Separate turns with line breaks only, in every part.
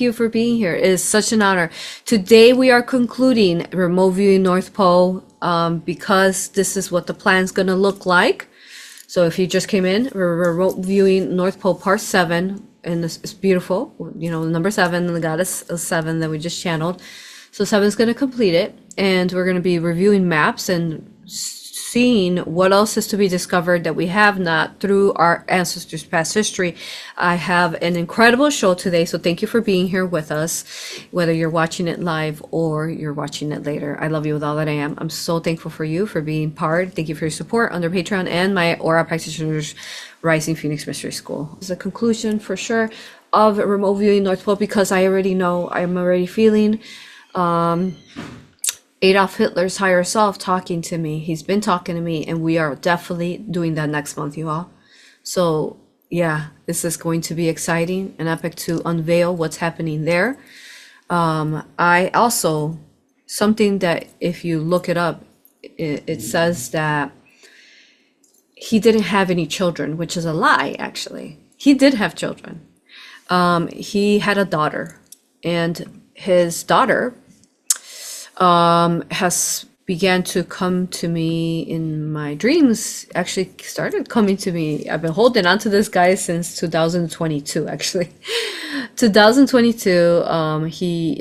you for being here. It is such an honor. Today we are concluding remote viewing North Pole because this is what the plan's going to look like. So if you just came in, we're remote viewing North Pole Part 7, and it's beautiful. You know, number 7, and the goddess of 7 that we just channeled. So 7 is going to complete it, and we're going to be reviewing maps and seeing what else is to be discovered that we have not through our ancestors' past history. I have an incredible show today, so thank you for being here with us, whether you're watching it live or you're watching it later. I love you with all that I am. I'm so thankful for you for being part. Thank you for your support under Patreon and my Aura Practitioners Rising Phoenix Mystery School. It's a conclusion for sure of remote viewing North Pole, because I already know, I'm already feeling Adolf Hitler's higher self talking to me. He's been talking to me, and we are definitely doing that next month, you all. So yeah, this is going to be exciting and epic to unveil what's happening there. I also, something that if you look it up, it says that he didn't have any children, which is a lie, actually. He did have children. He had a daughter, and his daughter has began to come to me in my dreams. Actually started coming to me. I've been holding on to this guy since 2022, actually. 2022,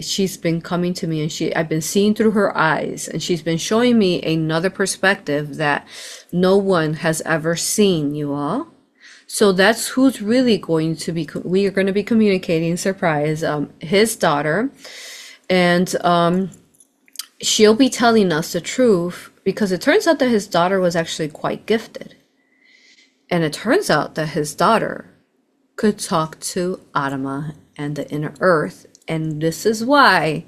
she's been coming to me, and I've been seeing through her eyes, and she's been showing me another perspective that no one has ever seen, you all. So that's who's really going to be, we are going to be communicating, surprise, his daughter. And she'll be telling us the truth, because it turns out that his daughter was actually quite gifted. And it turns out that his daughter could talk to Adama and the inner earth. And this is why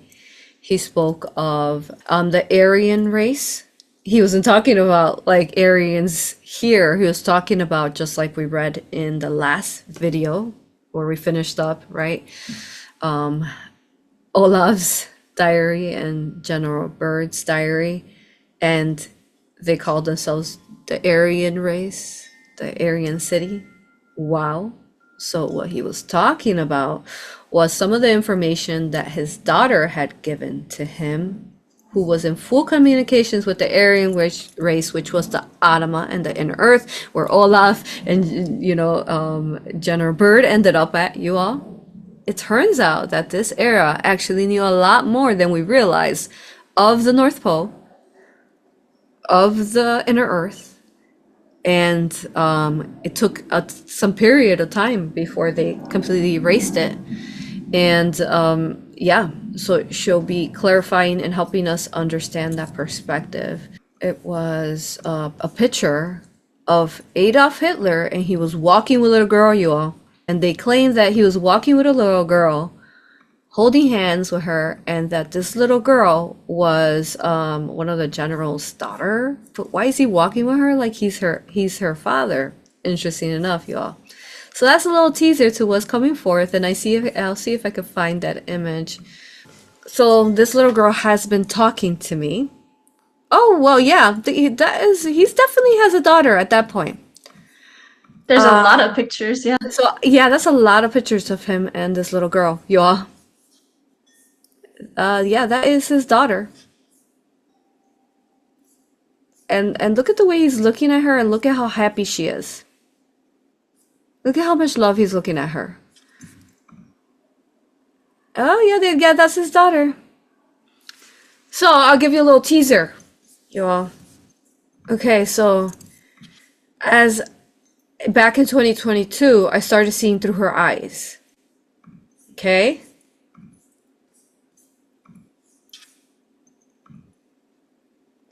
he spoke of the Aryan race. He wasn't talking about like Aryans here. He was talking about, just like we read in the last video where we finished up, right? Olaf's diary and General Byrd's diary, and they called themselves the Aryan race, the Aryan city. Wow. So what he was talking about was some of the information that his daughter had given to him, who was in full communications with the Aryan race, which was the Adama and the inner earth, where Olaf and, you know, General Byrd ended up at, you all. It turns out that this era actually knew a lot more than we realized of the North Pole, of the inner earth, and it took some period of time before they completely erased it. And yeah, so she'll be clarifying and helping us understand that perspective. It was a picture of Adolf Hitler, and he was walking with a little girl, you all. And they claimed that he was walking with a little girl, holding hands with her, and that this little girl was one of the general's daughter. But why is he walking with her like he's her father? Interesting enough, y'all. So that's a little teaser to what's coming forth, and I'll see if I can find that image. So this little girl has been talking to me. Oh well, yeah, he definitely has a daughter at that point.
There's a lot of pictures, yeah.
So yeah, that's a lot of pictures of him and this little girl, y'all. Yeah, that is his daughter. And look at the way he's looking at her, and look at how happy she is. Look at how much love he's looking at her. Oh yeah, that's his daughter. So I'll give you a little teaser, y'all. Okay, so as back in 2022, I started seeing through her eyes. Okay?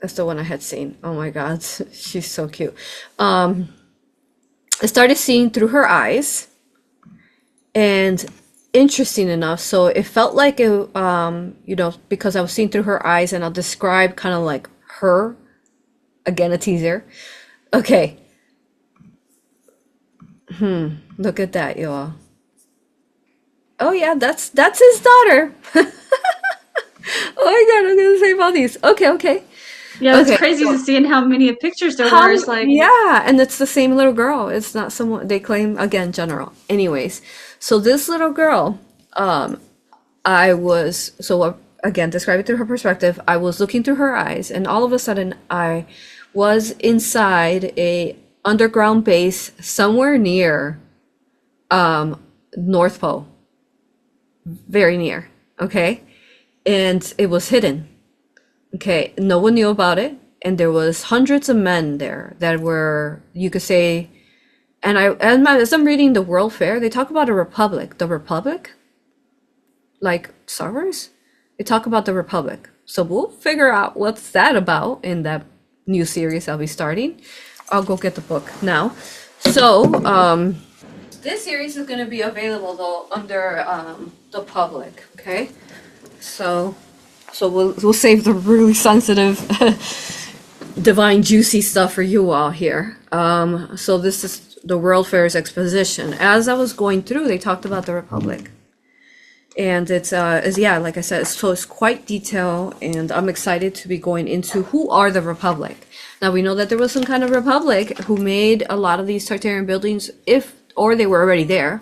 That's the one I had seen. Oh my God, she's so cute. I started seeing through her eyes, and interesting enough, so it felt like it, you know, because I was seeing through her eyes, and I'll describe kind of like her, again, a teaser. Okay. Look at that, y'all. Oh yeah, that's his daughter. Oh my God, I'm gonna save all these. Okay.
Yeah, it's crazy to see in how many pictures there were. It's like,
yeah, and it's the same little girl. It's not someone they claim, again, general. Anyways, so this little girl, Again, describe it through her perspective. I was looking through her eyes, and all of a sudden, I was inside a underground base somewhere near North Pole, very near. Okay, and it was hidden. Okay, no one knew about it, and there was hundreds of men there that were, you could say, as I'm reading the World Fair, they talk about a republic. The republic, like Star Wars, they talk about the republic. So we'll figure out what's that about in that new series I'll be starting. I'll go get the book now. So this series is going to be available though under the public. Okay, so we'll save the really sensitive, divine, juicy stuff for you all here. So this is the World Fair's exposition. As I was going through, they talked about the Republic, and yeah, like I said, it's quite detailed, and I'm excited to be going into who are the Republic. Now we know that there was some kind of Republic who made a lot of these Tartarian buildings, or they were already there,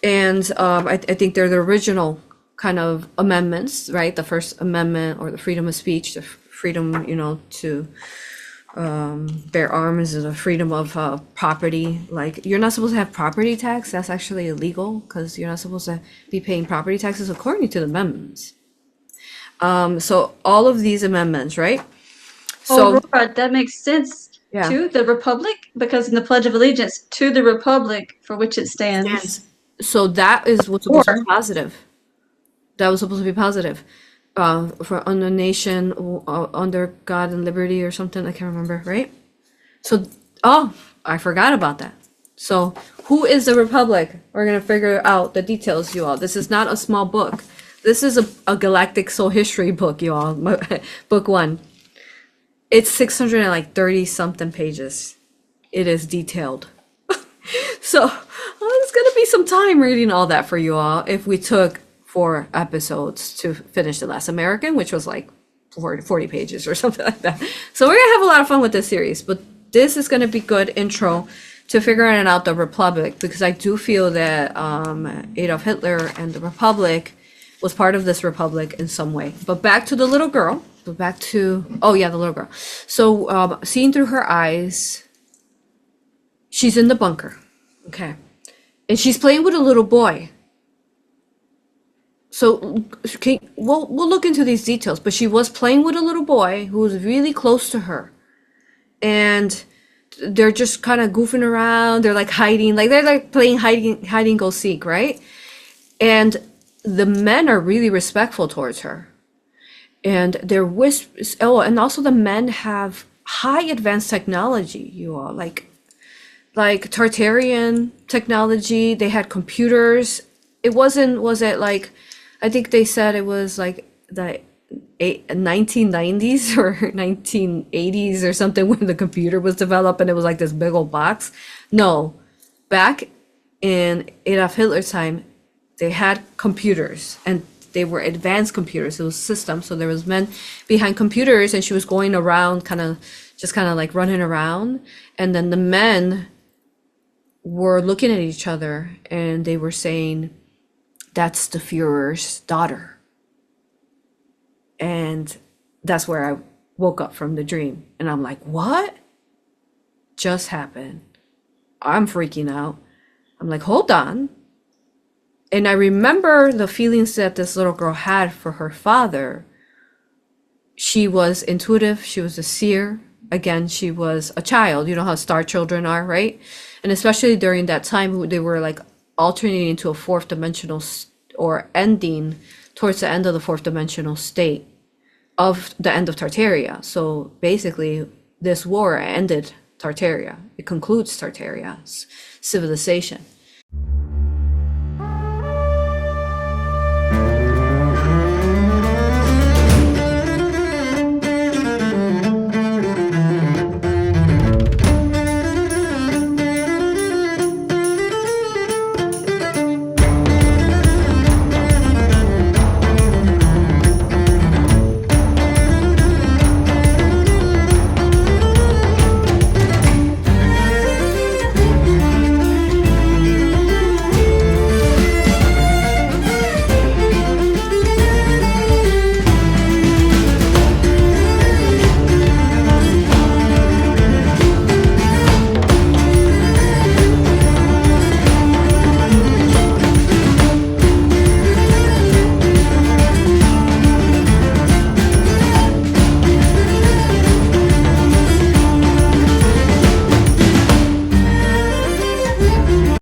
and I think they're the original kind of amendments, right? The First Amendment, or the freedom of speech, the freedom, to bear arms, is a freedom of property. Like, you're not supposed to have property tax. That's actually illegal, because you're not supposed to be paying property taxes according to the amendments. So all of these amendments, right? So
AuroRa, that makes sense
yeah,
to the Republic, because in the Pledge of Allegiance, to the Republic for which it stands.
so that is what's
Or
supposed to be positive. That was supposed to be positive. For on the nation, under God and liberty, or something. I can't remember, right? So, oh, I forgot about that. So, who is the Republic? We're gonna figure out the details, you all. This is not a small book. This is a Galactic Soul History book, you all. Book 1. It's 630 something pages. It is detailed. So, it's gonna be some time reading all that for you all if we took 4 episodes to finish The Last American, which was like 40 pages or something like that. So we're gonna have a lot of fun with this series, but this is gonna be good intro to figuring out the Republic, because I do feel that Adolf Hitler and the Republic was part of this Republic in some way. But back to the little girl. The little girl. So seeing through her eyes, she's in the bunker, okay, and she's playing with a little boy. So we'll look into these details, but she was playing with a little boy who was really close to her, and they're just kind of goofing around. They're like hiding, like they're like playing hiding go seek, right? And the men are really respectful towards her, and they're whispers. Oh, and also the men have high advanced technology. You all like Tartarian technology. They had computers. Was it like, I think they said it was like the 1990s or 1980s or something, when the computer was developed, and it was like this big old box. No, back in Adolf Hitler's time, they had computers, and they were advanced computers. It was systems. So there was men behind computers, and she was going around kind of like running around. And then the men were looking at each other, and they were saying, "That's the Führer's daughter." And that's where I woke up from the dream. And I'm like, what just happened? I'm freaking out. I'm like, hold on. And I remember the feelings that this little girl had for her father. She was intuitive. She was a seer. Again, she was a child. You know how star children are, right? And especially during that time, they were like alternating to a fourth dimensional, or ending towards the end of the fourth dimensional state of the end of Tartaria. So basically, this war ended Tartaria. It concludes Tartaria's civilization.